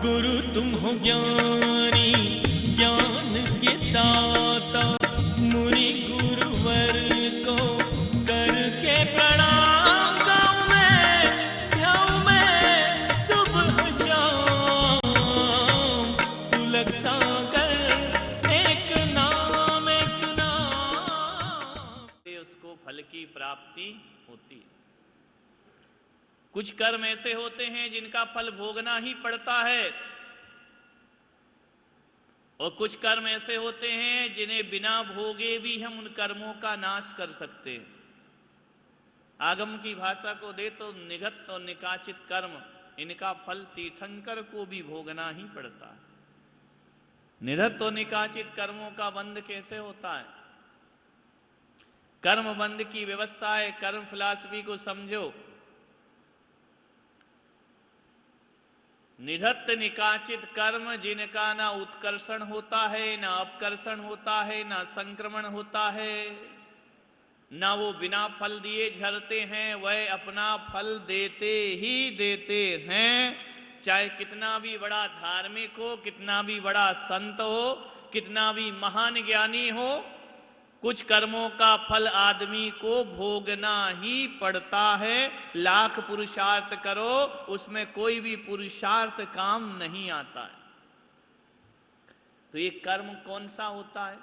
गुरु तुम हो ज्ञानी ज्ञान के दाता, मुनि गुरुवर को करके प्रणाम। गाऊं मैं सुबह शाम, तुलक सागर एक नाम एक नाम। उसको फल की प्राप्ति होती है। कुछ कर्म ऐसे होते हैं जिनका फल भोगना ही पड़ता है, और कुछ कर्म ऐसे होते हैं जिन्हें बिना भोगे भी हम उन कर्मों का नाश कर सकते हैं। आगम की भाषा को दे तो निगत और निकाचित कर्म, इनका फल तीर्थंकर को भी भोगना ही पड़ता है। निगत और निकाचित कर्मों का बंध कैसे होता है? कर्म बंध की व्यवस्था है। कर्म फिलॉसफी को समझो। निधत्त निकाचित कर्म जिनका ना उत्कर्षण होता है, ना अपकर्षण होता है, ना संक्रमण होता है, ना वो बिना फल दिए झरते हैं, वह अपना फल देते ही देते हैं। चाहे कितना भी बड़ा धार्मिक हो, कितना भी बड़ा संत हो, कितना भी महान ज्ञानी हो, कुछ कर्मों का फल आदमी को भोगना ही पड़ता है। लाख पुरुषार्थ करो, उसमें कोई भी पुरुषार्थ काम नहीं आता है। तो ये कर्म कौन सा होता है?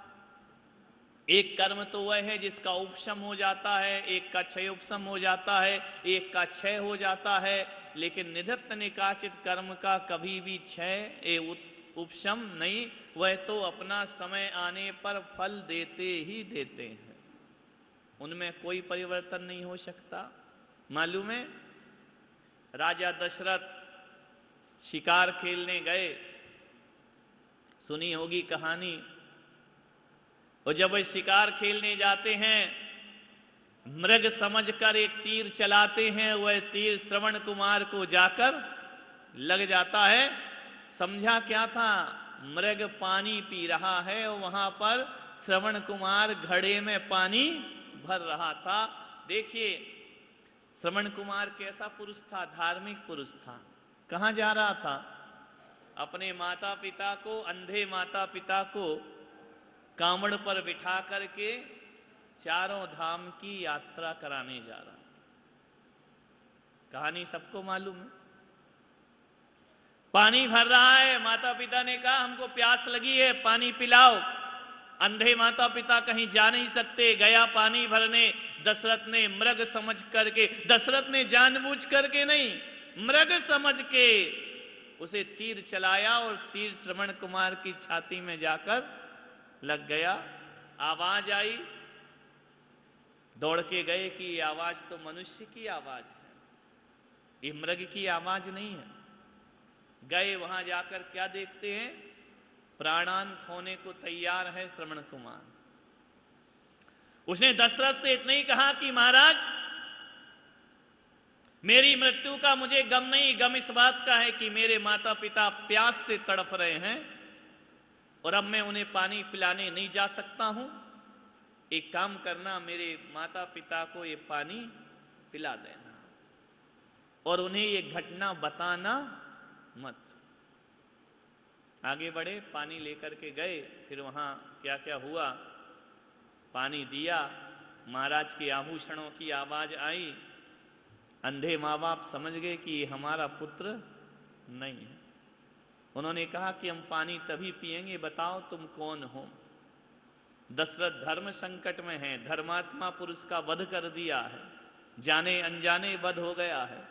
एक कर्म तो वह है जिसका उपशम हो जाता है, एक का क्षय उपशम हो जाता है, एक का क्षय हो जाता है। लेकिन निधत्त निकाचित कर्म का कभी भी क्षय उपशम नहीं, वह तो अपना समय आने पर फल देते ही देते हैं। उनमें कोई परिवर्तन नहीं हो सकता। मालूम है, राजा दशरथ शिकार खेलने गए, सुनी होगी कहानी। और जब वह शिकार खेलने जाते हैं, मृग समझकर एक तीर चलाते हैं, वह तीर श्रवण कुमार को जाकर लग जाता है। समझा क्या था? मृग पानी पी रहा है और वहां पर श्रवण कुमार घड़े में पानी भर रहा था। देखिए श्रवण कुमार कैसा पुरुष था, धार्मिक पुरुष था। कहां जा रहा था? अपने माता पिता को, अंधे माता पिता को कांवड़ पर बिठा करके चारों धाम की यात्रा कराने जा रहा था। कहानी सबको मालूम है। पानी भर रहा है, माता पिता ने कहा हमको प्यास लगी है, पानी पिलाओ। अंधे माता पिता कहीं जा नहीं सकते, गया पानी भरने। दशरथ ने मृग समझ करके, दशरथ ने जानबूझ करके नहीं, मृग समझ के उसे तीर चलाया और तीर श्रवण कुमार की छाती में जाकर लग गया। आवाज आई, दौड़ के गए कि ये आवाज तो मनुष्य की आवाज है, ये मृग की आवाज नहीं है। गए, वहां जाकर क्या देखते हैं? प्राणांत होने को तैयार है श्रवण कुमार। उसने दशरथ से इतना ही कहा कि महाराज मेरी मृत्यु का मुझे गम नहीं, गम इस बात का है कि मेरे माता पिता प्यास से तड़प रहे हैं और अब मैं उन्हें पानी पिलाने नहीं जा सकता हूं। एक काम करना, मेरे माता पिता को ये पानी पिला देना और उन्हें ये घटना बताना मत। आगे बढ़े, पानी लेकर के गए। फिर वहां क्या क्या हुआ, पानी दिया, महाराज के आभूषणों की आवाज आई। अंधे माँ बाप समझ गए कि ये हमारा पुत्र नहीं है। उन्होंने कहा कि हम पानी तभी पिएंगे, बताओ तुम कौन हो। दशरथ धर्म संकट में है, धर्मात्मा पुरुष का वध कर दिया है, जाने अनजाने वध हो गया है।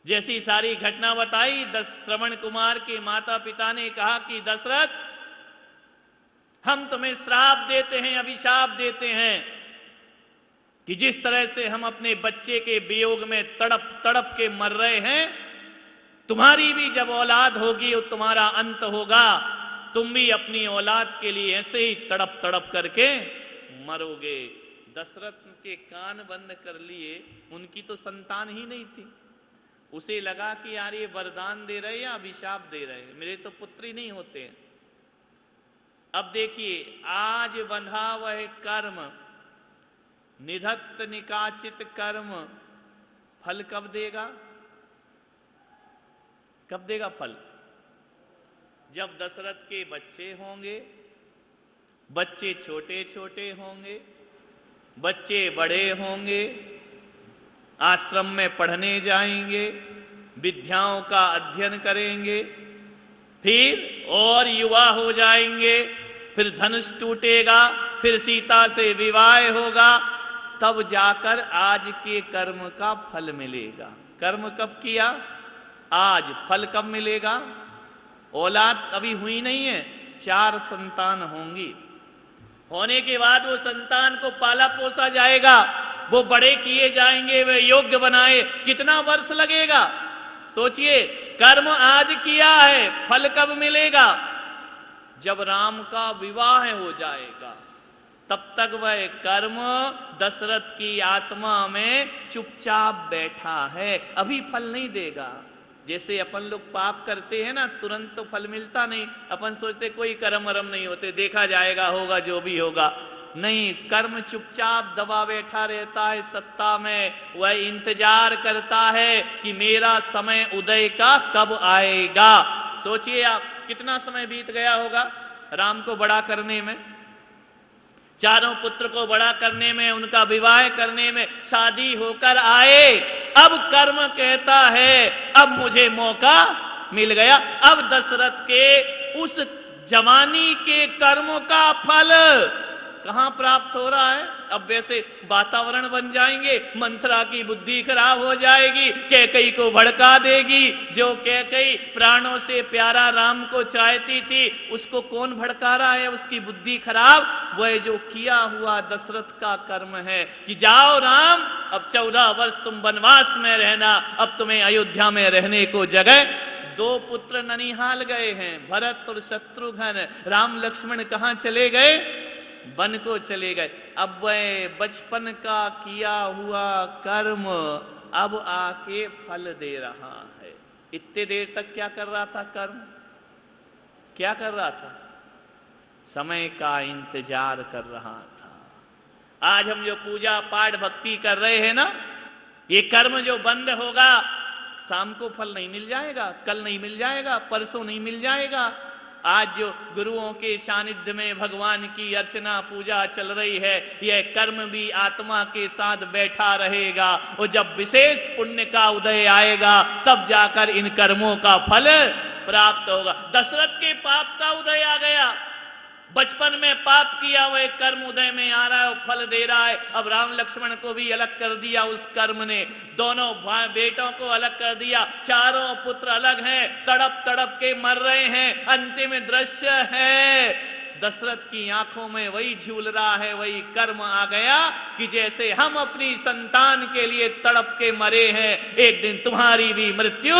जैसी सारी घटना बताई, श्रवण कुमार के माता पिता ने कहा कि दशरथ हम तुम्हें श्राप देते हैं, अभिशाप देते हैं कि जिस तरह से हम अपने बच्चे के वियोग में तड़प तड़प के मर रहे हैं, तुम्हारी भी जब औलाद होगी और तुम्हारा अंत होगा, तुम भी अपनी औलाद के लिए ऐसे ही तड़प तड़प करके मरोगे। दशरथ के कान बंद कर लिए, उनकी तो संतान ही नहीं थी। उसे लगा कि यार ये वरदान दे रहे या अभिशाप दे रहे, मेरे तो पुत्र ही नहीं होते। अब देखिए, आज बंधा वह कर्म, निधत्त निकाचित कर्म, फल कब देगा? कब देगा फल? जब दशरथ के बच्चे होंगे, बच्चे छोटे छोटे होंगे, बच्चे बड़े होंगे, आश्रम में पढ़ने जाएंगे, विद्याओं का अध्ययन करेंगे, फिर और युवा हो जाएंगे, फिर धनुष टूटेगा, फिर सीता से विवाह होगा, तब जाकर आज के कर्म का फल मिलेगा। कर्म कब किया? आज। फल कब मिलेगा? औलाद अभी हुई नहीं है, 4 संतान होंगी, होने के बाद वो संतान को पाला पोसा जाएगा, वो बड़े किए जाएंगे, वे योग्य बनाए, कितना वर्ष लगेगा सोचिए। कर्म आज किया है, फल कब मिलेगा? जब राम का विवाह हो जाएगा, तब तक वह कर्म दशरथ की आत्मा में चुपचाप बैठा है, अभी फल नहीं देगा। जैसे अपन लोग पाप करते हैं ना, तुरंत तो फल मिलता नहीं, अपन सोचते कोई कर्म वरम नहीं होते, देखा जाएगा, होगा जो भी होगा। नहीं, कर्म चुपचाप दबा बैठा रहता है सत्ता में, वह इंतजार करता है कि मेरा समय उदय का कब आएगा। सोचिए आप, कितना समय बीत गया होगा राम को बड़ा करने में, चारों पुत्र को बड़ा करने में, उनका विवाह करने में, शादी होकर आए, अब कर्म कहता है अब मुझे मौका मिल गया। अब दशरथ के उस जवानी के कर्म का फल कहां प्राप्त हो रहा है? अब वैसे वातावरण बन जाएंगे, मंथरा की बुद्धि खराब हो जाएगी, कैकेयी को भड़का देगी। जो कैकेयी प्राणों से प्यारा राम को चाहती थी, उसको कौन भड़का रहा है? उसकी बुद्धि खराब। वह जो किया हुआ दशरथ का कर्म है कि जाओ राम, अब 14 वर्ष तुम वनवास में रहना, अब तुम्हें अयोध्या में रहने को जगह। 2 पुत्र ननिहाल गए हैं, भरत और शत्रुघ्न। राम लक्ष्मण कहां चले गए? वन को चले गए। अब वह बचपन का किया हुआ कर्म अब आके फल दे रहा है। इतने देर तक क्या कर रहा था कर्म? क्या कर रहा था? समय का इंतजार कर रहा था। आज हम जो पूजा पाठ भक्ति कर रहे हैं ना, ये कर्म जो बंद होगा, शाम को फल नहीं मिल जाएगा, कल नहीं मिल जाएगा, परसों नहीं मिल जाएगा। आज जो गुरुओं के सानिध्य में भगवान की अर्चना पूजा चल रही है, यह कर्म भी आत्मा के साथ बैठा रहेगा, और जब विशेष पुण्य का उदय आएगा, तब जाकर इन कर्मों का फल प्राप्त होगा। दशरथ के पाप का उदय आ गया, बचपन में पाप किया, वह कर्म उदय में आ रहा है और फल दे रहा है। अब राम लक्ष्मण को भी अलग कर दिया उस कर्म ने, दोनों बेटों को अलग कर दिया, चारों पुत्र अलग हैं, तड़प तड़प के मर रहे हैं। अंतिम दृश्य है, दशरथ की आंखों में वही झूल रहा है, वही कर्म आ गया कि जैसे हम अपनी संतान के लिए तड़प के मरे हैं, एक दिन तुम्हारी भी मृत्यु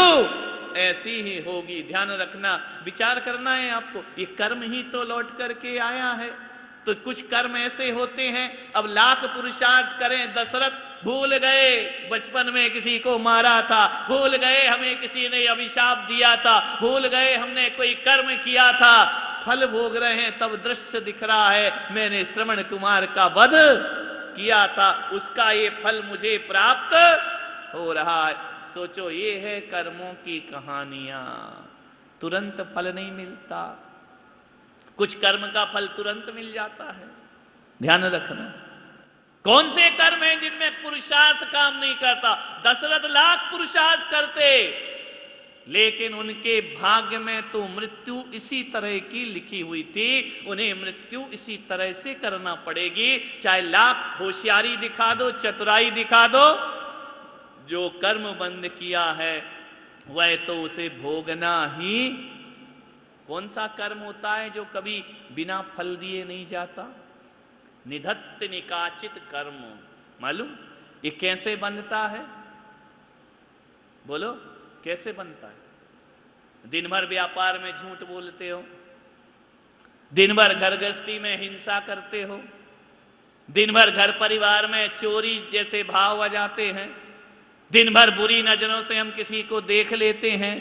ऐसी ही होगी। ध्यान रखना, विचार करना है आपको, ये कर्म ही तो लौट करके आया है। तो कुछ कर्म ऐसे होते हैं, अब लाख पुरुषार्थ करें, दशरथ भूल गए बचपन में किसी को मारा था, भूल गए हमें किसी ने अभिशाप दिया था, भूल गए हमने कोई कर्म किया था, फल भोग रहे हैं। तब दृश्य दिख रहा है, मैंने श्रवण कुमार का वध किया था, उसका ये फल मुझे प्राप्त हो रहा है। सोचो, ये है कर्मों की कहानियां। तुरंत फल नहीं मिलता, कुछ कर्म का फल तुरंत मिल जाता है। ध्यान रखना, कौन से कर्म हैं जिनमें पुरुषार्थ काम नहीं करता? दशरथ लाख पुरुषार्थ करते, लेकिन उनके भाग्य में तो मृत्यु इसी तरह की लिखी हुई थी, उन्हें मृत्यु इसी तरह से करना पड़ेगी, चाहे लाख होशियारी दिखा दो, चतुराई दिखा दो, जो कर्म बंद किया है वह तो उसे भोगना ही। कौन सा कर्म होता है जो कभी बिना फल दिए नहीं जाता? निधत्त निकाचित कर्म। मालूम ये कैसे बनता है? बोलो, कैसे बनता है? दिन भर व्यापार में झूठ बोलते हो, दिन भर घर गृहस्थी में हिंसा करते हो, दिन भर घर परिवार में चोरी जैसे भाव आ जाते हैं, दिन भर बुरी नजरों से हम किसी को देख लेते हैं।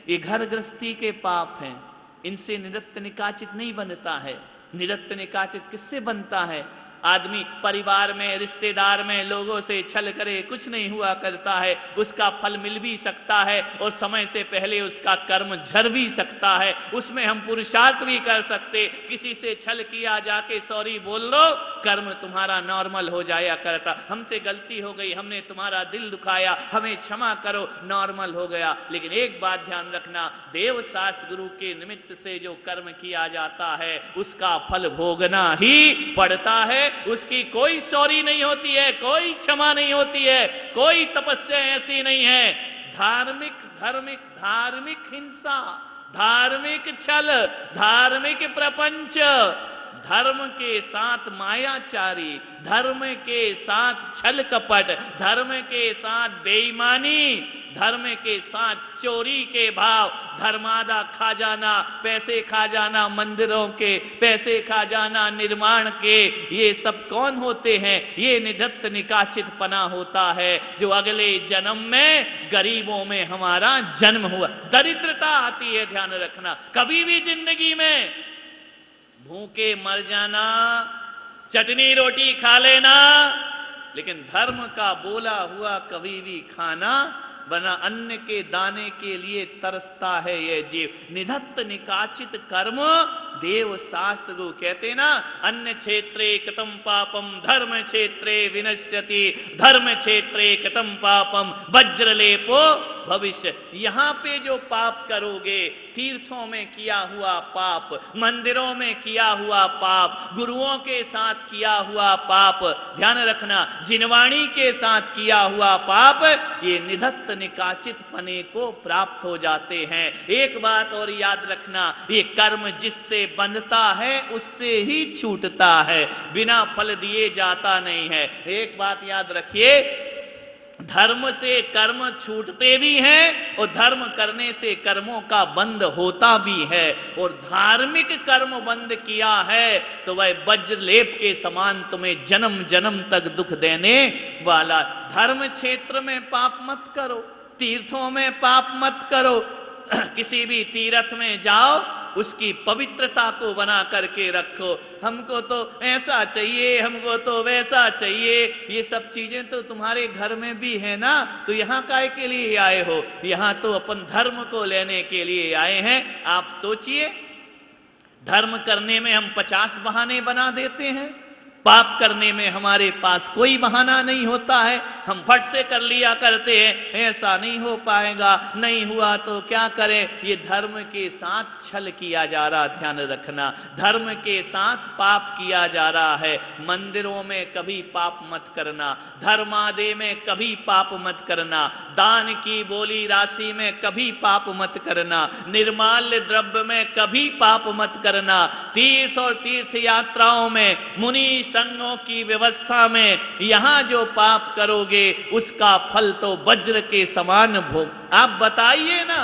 ये घर गृहस्थी के पाप हैं, इनसे निदत्त निकाचित नहीं बनता है। निदत्त निकाचित किससे बनता है? आदमी परिवार में, रिश्तेदार में लोगों से छल करे, कुछ नहीं हुआ करता है, उसका फल मिल भी सकता है और समय से पहले उसका कर्म झड़ भी सकता है, उसमें हम पुरुषार्थ भी कर सकते। किसी से छल किया, जाके सॉरी बोल लो, कर्म तुम्हारा नॉर्मल हो जाया करता। हमसे गलती हो गई, हमने तुम्हारा दिल दुखाया, हमें क्षमा करो, नॉर्मल हो गया। लेकिन एक बात ध्यान रखना, देव शास्त्र गुरु के निमित्त से जो कर्म किया जाता है उसका फल भोगना ही पड़ता है। उसकी कोई सॉरी नहीं होती है, कोई क्षमा नहीं होती है, कोई तपस्या ऐसी नहीं है। धार्मिक हिंसा, धार्मिक छल, धार्मिक प्रपंच, धर्म के साथ मायाचारी, धर्म के साथ छल कपट, धर्म के साथ बेईमानी, धर्म के साथ चोरी के भाव, धर्मादा खा जाना, पैसे खा जाना, मंदिरों के पैसे खा जाना, निर्माण के, ये सब कौन होते हैं? ये निधत्त निकाचित पना होता है जो अगले जन्म में गरीबों में हमारा जन्म हुआ। दरिद्रता आती है, ध्यान रखना। कभी भी जिंदगी में भूखे मर जाना, चटनी रोटी खा लेना, लेकिन धर्म का बोला हुआ कभी भी खाना, वरना अन्न के दाने के लिए तरसता है ये जीव। निधत्त निकाचित कर्म, देव शास्त्र को कहते ना, अन्न क्षेत्रे कृतं पापम धर्म क्षेत्रे विनश्यति, धर्म क्षेत्रे कृतं पापम वज्रलेपो भविष्य। यहाँ पे जो पाप करोगे, तीर्थों में किया हुआ पाप, मंदिरों में किया हुआ पाप, गुरुओं के साथ किया हुआ पाप, ध्यान रखना, जिनवाणी के साथ किया हुआ पाप, ये निधत्त निकाचित पने को प्राप्त हो जाते हैं। एक बात और याद रखना, ये कर्म जिससे बंधता है उससे ही छूटता है, बिना फल दिए जाता नहीं है। एक बात याद रखिए, धर्म से कर्म छूटते भी हैं और धर्म करने से कर्मों का बंध होता भी है। और धार्मिक कर्म बंद किया है तो वह वज्रलेप के समान तुम्हें जन्म जन्म तक दुख देने वाला। धर्म क्षेत्र में पाप मत करो, तीर्थों में पाप मत करो, किसी भी तीर्थ में जाओ उसकी पवित्रता को बना करके रखो। हमको तो ऐसा चाहिए, हमको तो वैसा चाहिए, ये सब चीजें तो तुम्हारे घर में भी है ना, तो यहाँ काय के लिए आए हो? यहाँ तो अपन धर्म को लेने के लिए आए हैं। आप सोचिए, धर्म करने में हम 50 बहाने बना देते हैं, पाप करने में हमारे पास कोई बहाना नहीं होता है, हम फट से कर लिया करते हैं, ऐसा नहीं हो पाएगा, नहीं हुआ तो क्या करें। ये धर्म के साथ छल किया जा रहा, ध्यान रखना, धर्म के साथ पाप किया जा रहा है। मंदिरों में कभी पाप मत करना, धर्मादे में कभी पाप मत करना, दान की बोली राशि में कभी पाप मत करना, निर्माल्य द्रव्य में कभी पाप मत करना, तीर्थ और तीर्थ यात्राओं में, मुनि संगों की व्यवस्था में यहां जो पाप करोगे उसका फल तो वज्र के समान भोग। आप बताइए ना,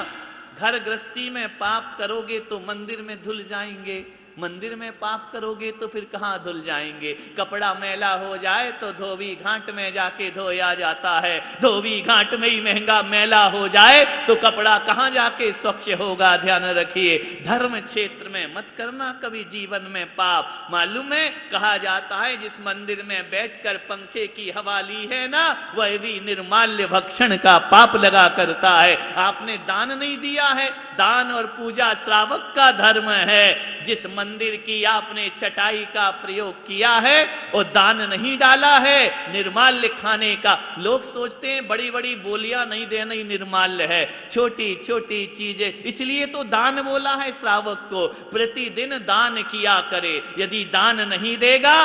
घर गृहस्थी में पाप करोगे तो मंदिर में धुल जाएंगे, मंदिर में पाप करोगे तो फिर कहाँ धुल जाएंगे। कपड़ा मैला हो जाए तो धोबी घाट में जाके धोया जाता है, धोबी घाट में ही महंगा मैला हो जाए तो कपड़ा कहाँ जाके स्वच्छ होगा। ध्यान रखिए, धर्म क्षेत्र में मत करना कभी जीवन में पाप। मालूम है, कहा जाता है जिस मंदिर में बैठकर पंखे की हवा ली है ना, वह भी निर्माल्य भक्षण का पाप लगा करता है। आपने दान नहीं दिया है, दान और पूजा श्रावक का धर्म है। जिस मंदिर की आपने चटाई का प्रयोग किया है और दान नहीं डाला है, निर्माल्य खाने का, लोग सोचते हैं बड़ी बड़ी बोलियां नहीं देना ही निर्माल्य है, छोटी छोटी चीजें, इसलिए तो दान बोला है श्रावक को, प्रतिदिन दान किया करे। यदि दान नहीं देगा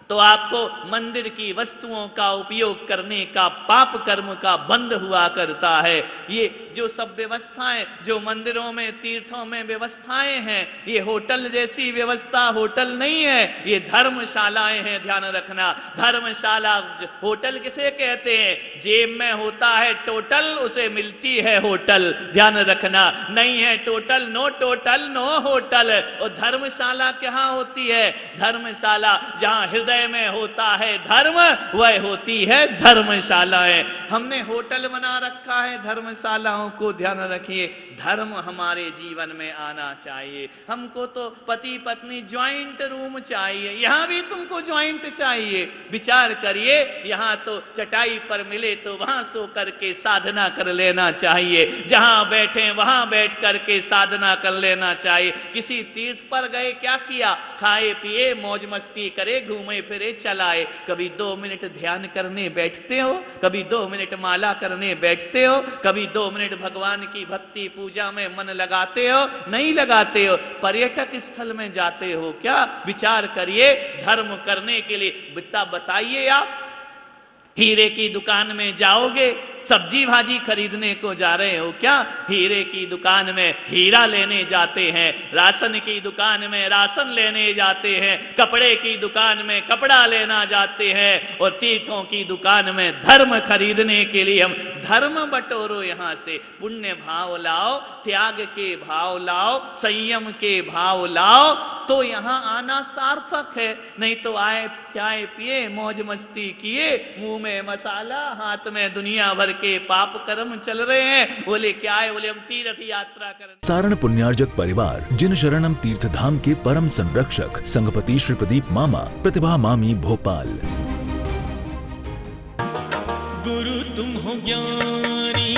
तो आपको मंदिर की वस्तुओं का उपयोग करने का पाप कर्म का बंध हुआ करता है। ये जो सब व्यवस्थाएं जो मंदिरों में तीर्थों में व्यवस्थाएं हैं, ये होटल जैसी व्यवस्था होटल नहीं है, ये धर्मशालाएं हैं। ध्यान रखना, धर्मशाला होटल किसे कहते हैं? जेब में होता है टोटल, उसे मिलती है होटल। ध्यान रखना, नहीं है total, no total no hotel. और धर्मशाला कहाँ होती है? धर्मशाला जहाँ हृदय हृदय में होता है धर्म, वह होती है धर्मशालाएं। हमने होटल बना रखा है धर्मशालाओं को, ध्यान रखिए धर्म हमारे जीवन में आना चाहिए। हमको तो पति पत्नी ज्वाइंट रूम चाहिए, यहां भी तुमको ज्वाइंट चाहिए। विचार करिए, यहां तो चटाई पर मिले तो वहां सो करके साधना कर लेना चाहिए, जहां बैठे वहां बैठ करके साधना कर लेना चाहिए। किसी तीर्थ पर गए, क्या किया, खाए पिए मौज मस्ती करे, घूमे फिरे चलाए। कभी 2 मिनट ध्यान करने बैठते हो, कभी 2 मिनट माला करने बैठते हो, कभी 2 मिनट भगवान की भक्ति पूजा में मन लगाते हो? नहीं लगाते हो। पर्यटक स्थल में जाते हो क्या? विचार करिए, धर्म करने के लिए बताइए आप हीरे की दुकान में जाओगे, सब्जी भाजी खरीदने को जा रहे हो क्या? हीरे की दुकान में हीरा लेने जाते हैं, राशन की दुकान में राशन लेने जाते हैं, कपड़े की दुकान में कपड़ा लेना जाते हैं, और तीर्थों की दुकान में धर्म खरीदने के लिए हम धर्म बटोरो। यहाँ से पुण्य भाव लाओ, त्याग के भाव लाओ, संयम के भाव लाओ, तो यहाँ आना सार्थक है। नहीं तो आए खाए पिए मौज मस्ती किए, मुंह में मसाला, हाथ में दुनिया भर के पाप कर्म चल रहे हैं। बोले क्या है? बोले हम तीर्थ यात्रा करें। सारण पुण्यार्जक परिवार जिन शरणम तीर्थ धाम के परम संरक्षक संघपति श्री प्रदीप मामा, प्रतिभा मामी, भोपाल। गुरु तुम हो ज्ञानी,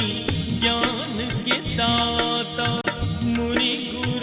ज्ञान के दाता, मुनि गुरु